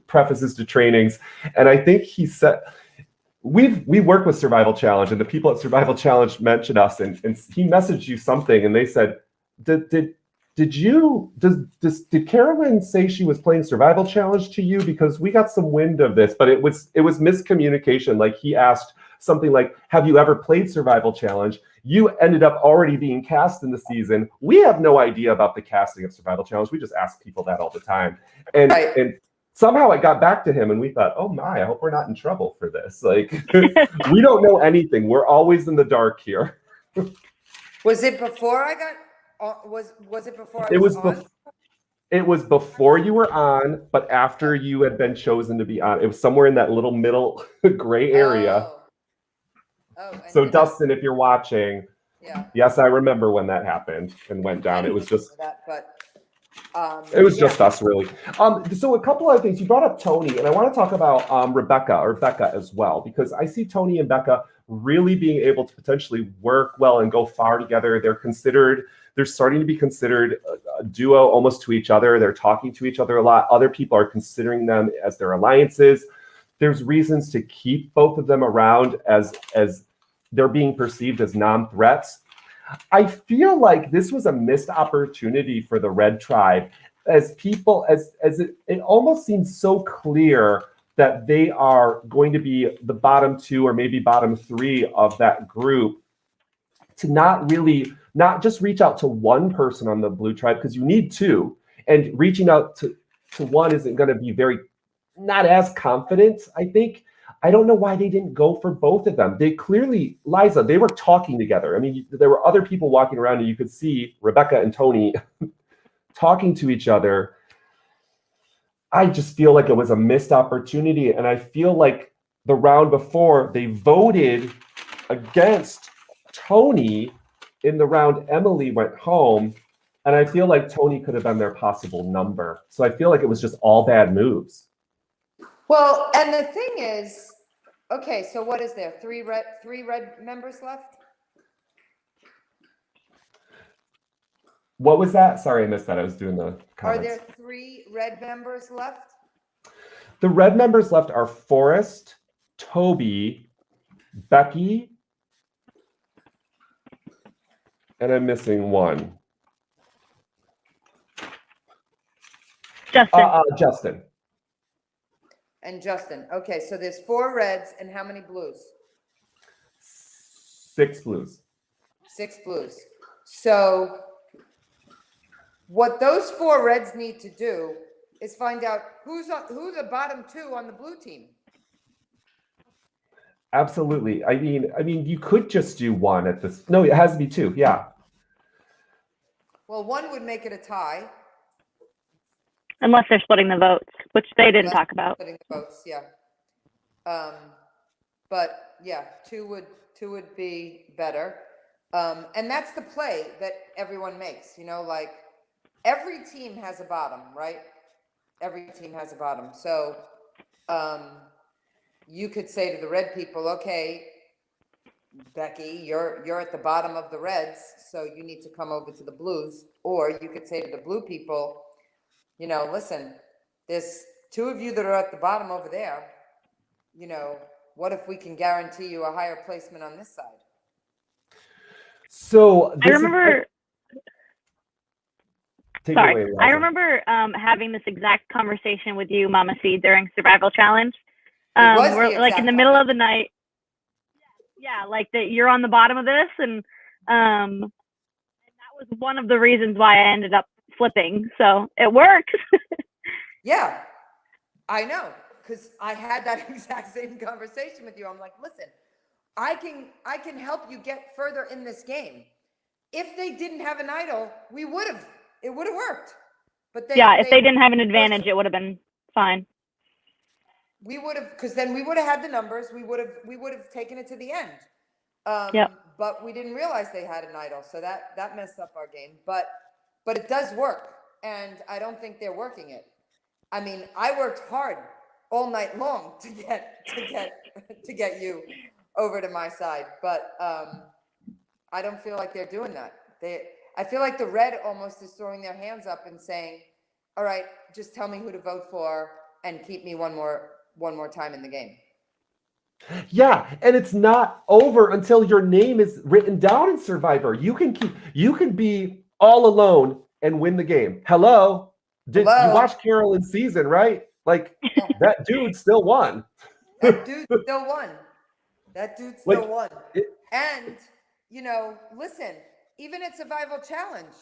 prefaces to trainings. And I think he said, we work with Survival Challenge, and the people at Survival Challenge mentioned us, and he messaged you something, and they said, did Carolyn say she was playing Survival Challenge to you? Because we got some wind of this, but it was miscommunication. Like he asked something like, have you ever played Survival Challenge? You ended up already being cast in the season. We have no idea about the casting of Survival Challenge. We just ask people that all the time. And somehow it got back to him, and we thought, oh my, I hope we're not in trouble for this. Like, we don't know anything. We're always in the dark here. Was it before I got? Was it before I was on? It was before you were on, but after you had been chosen to be on. It was somewhere in that little middle gray area. So Dustin, if you're watching, yes, I remember when that happened and went down. It was just that, but it was just us, really. So a couple other things. You brought up Tony, and I want to talk about Becca as well, because I see Tony and Becca really being able to potentially work well and go far together. They're considered They're starting to be considered a duo almost to each other. They're talking to each other a lot. Other people are considering them as their alliances. There's reasons to keep both of them around as they're being perceived as non-threats. I feel like this was a missed opportunity for the Red Tribe, as people, as it almost seems so clear that they are going to be the bottom 2 or maybe bottom 3 of that group, to not just reach out to one person on the Blue Tribe, because you need 2, and reaching out to one isn't going to be not as confident, I think. I don't know why they didn't go for both of them. They clearly, Liza, they were talking together. I mean, there were other people walking around and you could see Rebecca and Tony talking to each other. I just feel like it was a missed opportunity. And I feel like the round before, they voted against Tony in the round Emily went home. And I feel like Tony could have been their possible number. So I feel like it was just all bad moves. Well, and the thing is, okay, so what is there? 3 red members left? What was that? Sorry, I missed that. I was doing the comments. Are there 3 red members left? The red members left are Forrest, Toby, Becky, and I'm missing one. Justin. Justin. And Justin. Okay, so there's 4 reds and how many blues? 6 blues. 6 blues. So what those 4 reds need to do is find out who's the bottom 2 on the blue team. Absolutely. I mean, you could just do 1 at this. No, it has to be 2. Yeah. Well, 1 would make it a tie. Unless they're splitting the votes, which they didn't talk about. Splitting the votes, yeah. But yeah, 2 would be better. And that's the play that everyone makes, like every team has a bottom, right? Every team has a bottom. So you could say to the red people, okay, Becky, you're at the bottom of the reds, so you need to come over to the blues. Or you could say to the blue people, listen, there's 2 of you that are at the bottom over there. What if we can guarantee you a higher placement on this side? So I remember. I remember having this exact conversation with you, Mama C, during Survival Challenge. We're like in the middle of the night. Yeah, like that you're on the bottom of this, and that was one of the reasons why I ended up flipping. So it worked. Yeah, I know, because I had that exact same conversation with you. I'm like, listen, I can help you get further in this game. If they didn't have an idol, it would have worked. But if they didn't have an advantage, it would have been fine. We would have, because then we would have had the numbers. We would have taken it to the end. But we didn't realize they had an idol, so that messed up our game. But it does work, and I don't think they're working it. I mean, I worked hard all night long to get you over to my side, but I don't feel like they're doing that. I feel like the red almost is throwing their hands up and saying, "All right, just tell me who to vote for and keep me one more time in the game." Yeah, and it's not over until your name is written down in Survivor. You can be all alone and win the game. Hello? You watched Carolyn's season, right? Like that dude still won. That dude still won. And listen, even at Survival Challenge,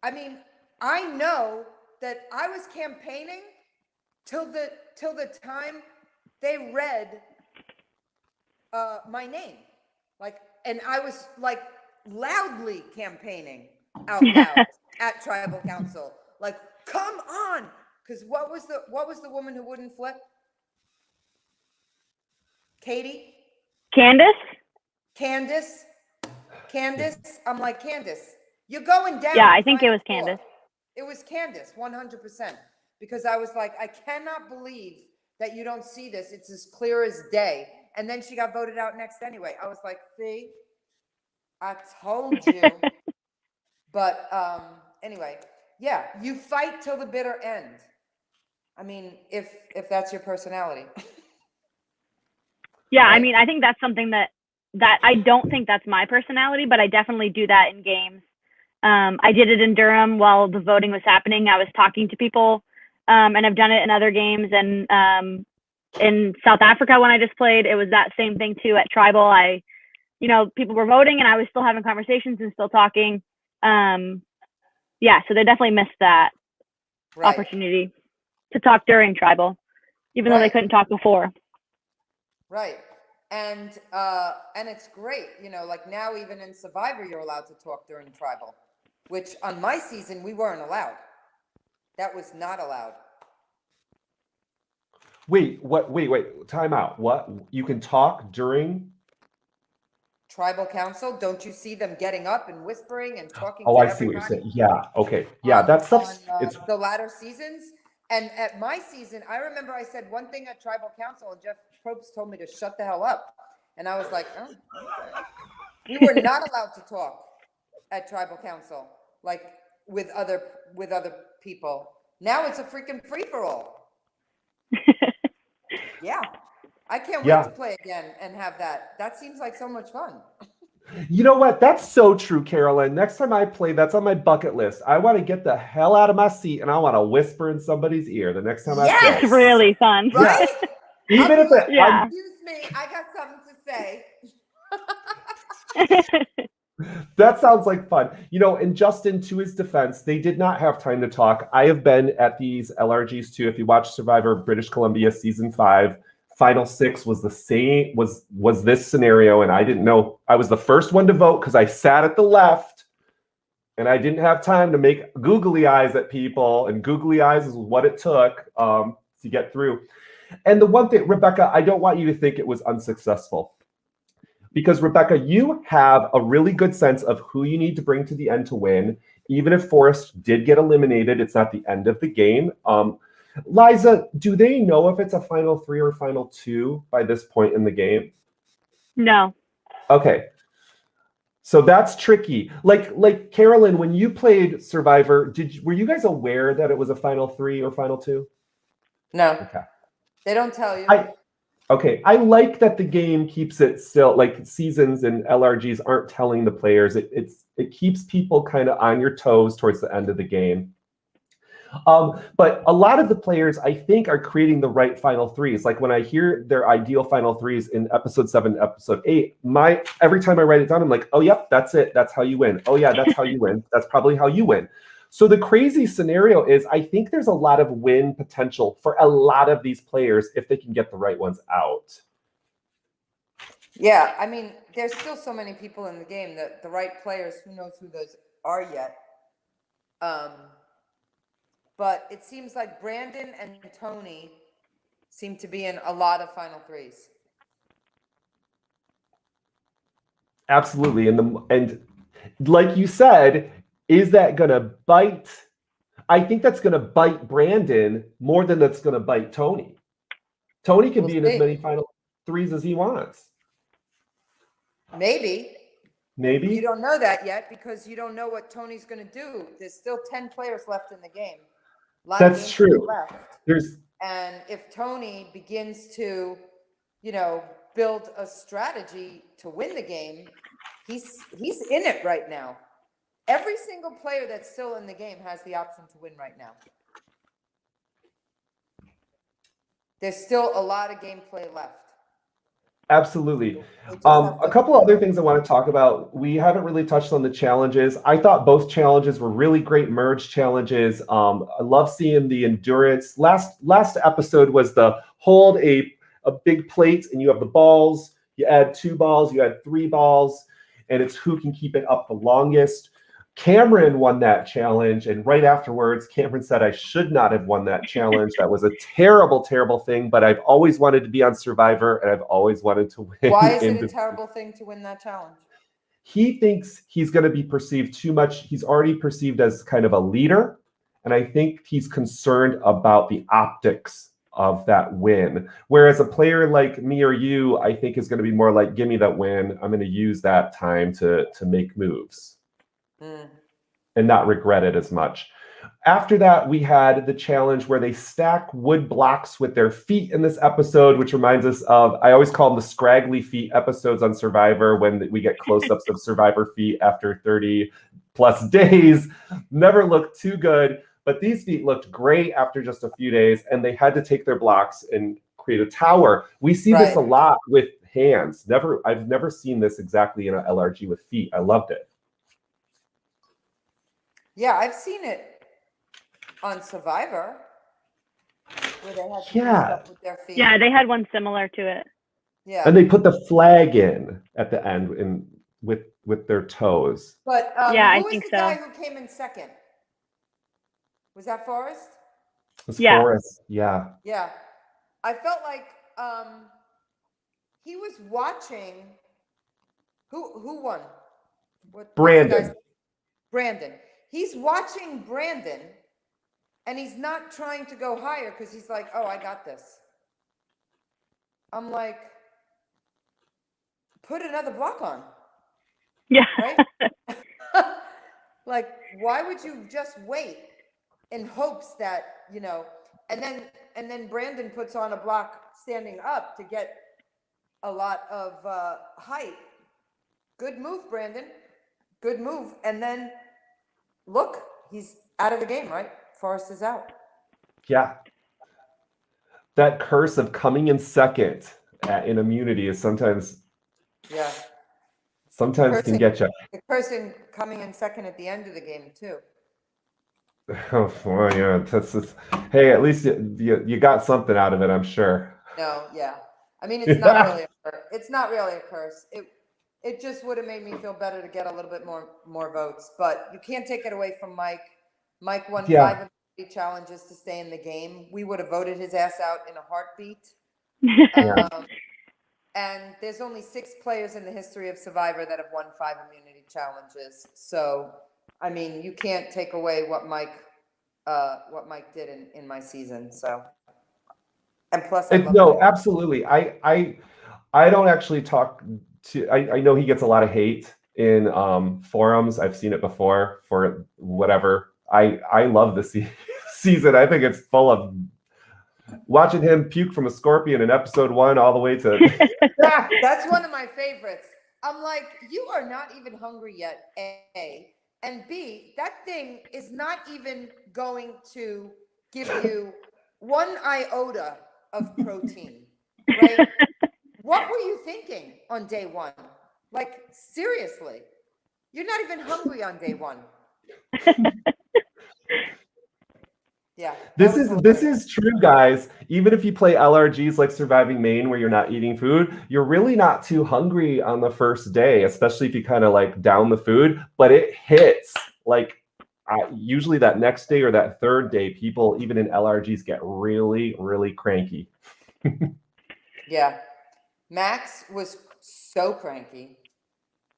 I mean, I know that I was campaigning till the time they read my name, and I was loudly campaigning out loud at Tribal Council, come on, because what was the woman who wouldn't flip? Katie? Candace. I'm like, Candace, you're going down. Yeah, I think it was Candace. It was Candace, 100%, because I was like, I cannot believe that you don't see this. It's as clear as day. And then she got voted out next anyway. I was like, see, I told you. But anyway, yeah, you fight till the bitter end. I mean, if that's your personality. Yeah, Right. I mean, I think that's something that I don't think that's my personality, but I definitely do that in games. I did it in Durham while the voting was happening. I was talking to people, and I've done it in other games. And in South Africa, when I just played, it was that same thing too. At Tribal, people were voting, and I was still having conversations and still talking. Yeah, so they definitely missed that Right. opportunity to talk during Tribal, even though they Right. couldn't talk before. Right. And it's great, like now even in Survivor, you're allowed to talk during Tribal, which on my season, we weren't allowed. That was not allowed. Wait, what? Wait, time out. What? You can talk during? Tribal Council, don't you see them getting up and whispering and talking Oh, to I see what you're everybody saying. Yeah, okay. Yeah, on, that stuff, it's the latter seasons? And at my season, I remember I said one thing at Tribal Council, and Jeff Probst told me to shut the hell up. And I was like, oh, okay. We were not allowed to talk at Tribal Council, like with other people. Now it's a freaking free-for-all. Yeah. I can't wait to play again and have that. That seems like so much fun. You know what? That's so true, Carolyn. Next time I play, that's on my bucket list. I want to get the hell out of my seat and I want to whisper in somebody's ear the next time I play. It's really fun. Right? Yeah. Even if it, yeah. Excuse me, I got something to say. That sounds like fun. And Justin, to his defense, they did not have time to talk. I have been at these LRGs too. If you watch Survivor British Columbia season 5, Final 6 was the same, was this scenario, and I didn't know. I was the first one to vote because I sat at the left and I didn't have time to make googly eyes at people, and googly eyes is what it took to get through. And the one thing, Rebecca, I don't want you to think it was unsuccessful. Because, Rebecca, you have a really good sense of who you need to bring to the end to win. Even if Forrest did get eliminated, it's not the end of the game. Liza, do they know if it's a final 3 or final 2 by this point in the game? No. Okay. So that's tricky. Like Carolyn, when you played Survivor, were you guys aware that it was a final 3 or final 2? No. Okay. They don't tell you. Okay, I like that the game keeps it still, like seasons and LRGs aren't telling the players. It keeps people kind of on your toes towards the end of the game. But a lot of the players, I think, are creating the right final 3s. Like when I hear their ideal final 3s in episode 7, episode 8, every time I write it down, I'm like, oh, yep, that's it. That's how you win. Oh, yeah, that's how you win. That's probably how you win. So the crazy scenario is I think there's a lot of win potential for a lot of these players if they can get the right ones out. Yeah, I mean, there's still so many people in the game that the right players, who knows who those are yet. But it seems like Brandon and Tony seem to be in a lot of final 3s. Absolutely. And like you said, is that going to bite? I think that's going to bite Brandon more than that's going to bite Tony. Tony can be in as many final 3s as he wants. Maybe. Maybe. You don't know that yet because you don't know what Tony's going to do. There's still 10 players left in the game. That's true. And if Tony begins to, build a strategy to win the game, he's in it right now. Every single player that's still in the game has the option to win right now. There's still a lot of gameplay left. Absolutely. A couple other things I want to talk about. We haven't really touched on the challenges. I thought both challenges were really great merge challenges. I love seeing the endurance. Last episode was the hold a big plate and you have the balls. You add 2 balls, you add 3 balls, and it's who can keep it up the longest. Cameron won that challenge, and right afterwards, Cameron said I should not have won that challenge. That was a terrible, terrible thing, but I've always wanted to be on Survivor, and I've always wanted to win. Why is it a terrible thing to win that challenge? He thinks he's going to be perceived too much. He's already perceived as kind of a leader, and I think he's concerned about the optics of that win. Whereas a player like me or you, I think is going to be more like, give me that win. I'm going to use that time to make moves. and not regret it as much. After that, we had the challenge where they stack wood blocks with their feet in this episode, which reminds us of, I always call them the scraggly feet episodes on Survivor, when we get close-ups of Survivor feet after 30 plus days. Never looked too good, but these feet looked great after just a few days, and they had to take their blocks and create a tower. We see this a lot with hands. I've never seen this exactly in an LRG with feet. I loved it. Yeah, I've seen it on Survivor, where they had to do stuff with their feet. Yeah, they had one similar to it. Yeah. And they put the flag in at the end with their toes. But yeah, who was the guy who came in second? Was that Forrest? It was Forrest, yeah. Yeah. I felt like he was watching. Who won? Brandon. Brandon. He's watching Brandon, and he's not trying to go higher because he's like, oh, I got this. I'm like, put another block on. Yeah. Right? Like, why would you just wait in hopes that, you know, and then Brandon puts on a block standing up to get a lot of height. Good move, Brandon. Good move. And then look, he's out of the game, right? Forrest is out. Yeah. That curse of coming in second in immunity is sometimes can get you. The person coming in second at the end of the game too. Oh, well, yeah, hey, at least you got something out of it, I'm sure. No, yeah. I mean, it's not really it's not really a curse. It just would have made me feel better to get a little bit more votes, but you can't take it away from Mike. Mike won 5 immunity challenges to stay in the game. We would have voted his ass out in a heartbeat. And there's only 6 players in the history of Survivor that have won 5 immunity challenges. So, I mean, you can't take away what Mike did in my season. So, and plus, absolutely. I don't actually talk to. I know he gets a lot of hate in forums. I've seen it before for whatever. I love this season. I think it's full of. Watching him puke from a scorpion in episode 1 all the way to that's one of my favorites. I'm like, you are not even hungry yet, A, and B, that thing is not even going to give you 1 iota of protein, right? What were you thinking on day 1? Like, seriously, you're not even hungry on day 1. Yeah. This is true, guys. Even if you play LRGs like Surviving Maine, where you're not eating food, you're really not too hungry on the first day, especially if you kind of like down the food. But it hits like usually that next day or that third day, people even in LRGs get really, really cranky. Yeah, Max was so cranky.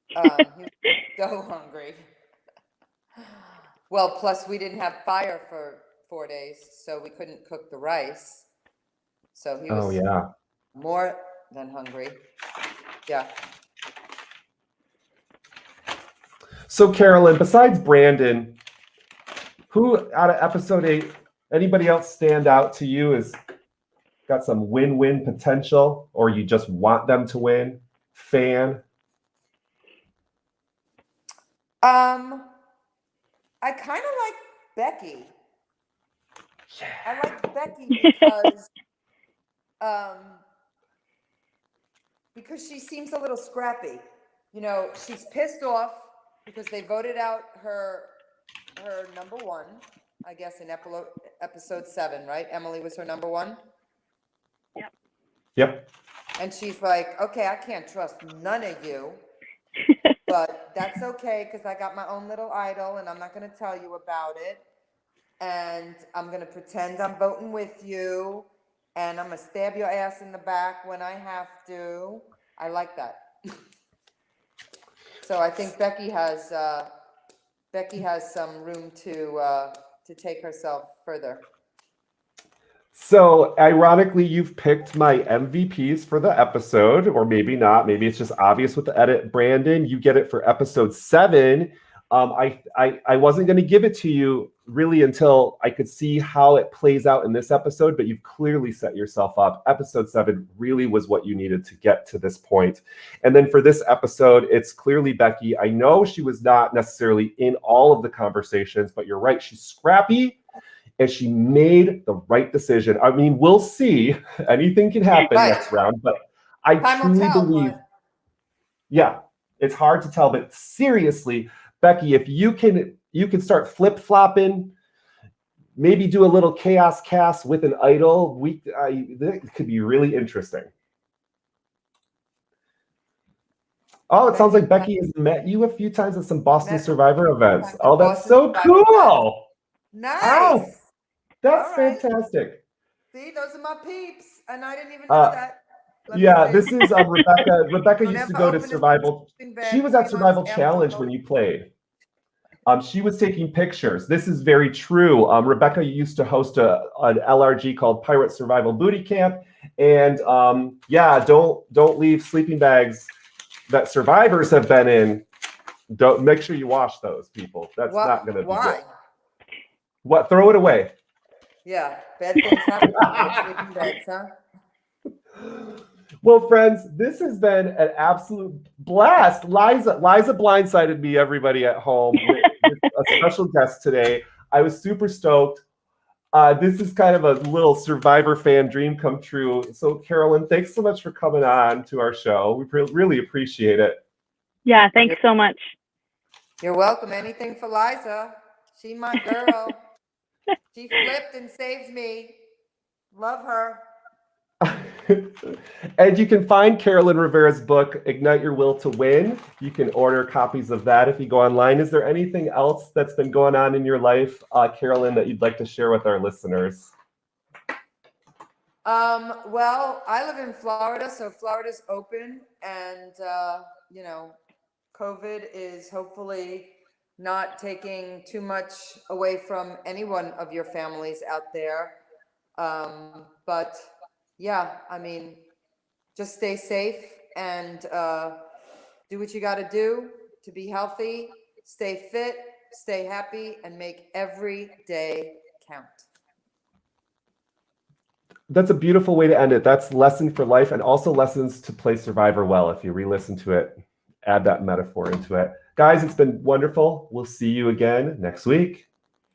He was so hungry. Well, plus we didn't have fire for 4 days, so we couldn't cook the rice. So he was more than hungry. Yeah. So Carolyn, besides Brandon, who out of episode 8, anybody else stand out to you as got some win-win potential, or you just want them to win? Fan? I kind of like Becky. Yeah. I like Becky because she seems a little scrappy. You know, she's pissed off because they voted out her number 1, I guess, in episode 7, right? Emily was her number 1. Yep. And she's like, okay, I can't trust none of you, but that's okay because I got my own little idol and I'm not going to tell you about it. And I'm going to pretend I'm voting with you, and I'm going to stab your ass in the back when I have to. I like that. So I think Becky has some room to take herself further. So ironically, you've picked my MVPs for the episode, or maybe not. Maybe it's just obvious with the edit. Brandon, you get it for episode 7. I wasn't going to give it to you really until I could see how it plays out in this episode, but you've clearly set yourself up. Episode 7 really was what you needed to get to this point. And then for this episode, it's clearly Becky. I know she was not necessarily in all of the conversations, but you're right. She's scrappy and she made the right decision. I mean, we'll see. Anything can happen next round, but I truly believe, yeah, it's hard to tell, but seriously, Becky, if you can start flip-flopping, maybe do a little chaos cast with an idol, that could be really interesting. Oh, it sounds like Becky has met you a few times at some Boston Survivor events. Oh, that's so cool. Nice. Oh, that's fantastic. See, those are my peeps, and I didn't even know that. Yeah, this is Rebecca. Rebecca used to go to Survival. She was at Survival Challenge when you played. She was taking pictures. This is very true. Rebecca used to host an LRG called Pirate Survival Booty Camp, and yeah, don't leave sleeping bags that survivors have been in. Don't make sure you wash those, people. That's not going to be good. What? Throw it away. Yeah, bad things happen with sleeping bags, huh? Well, friends, this has been an absolute blast. Liza blindsided me, everybody at home, with a special guest today. I was super stoked. This is kind of a little Survivor fan dream come true. So, Carolyn, thanks so much for coming on to our show. We really appreciate it. Yeah, thanks so much. You're welcome. Anything for Liza. She my girl. She flipped and saved me. Love her. And you can find Carolyn Rivera's book, Ignite Your Will to Win. You can order copies of that if you go online. Is there anything else that's been going on in your life, Carolyn, that you'd like to share with our listeners? Well, I live in Florida, so Florida's open, and you know, COVID is hopefully not taking too much away from any one of your families out there. But yeah, I mean, just stay safe and do what you got to do to be healthy, stay fit, stay happy, and make every day count. That's a beautiful way to end it. That's lesson for life, and also lessons to play Survivor well. If you re-listen to it, add that metaphor into it. Guys, it's been wonderful. We'll see you again next week.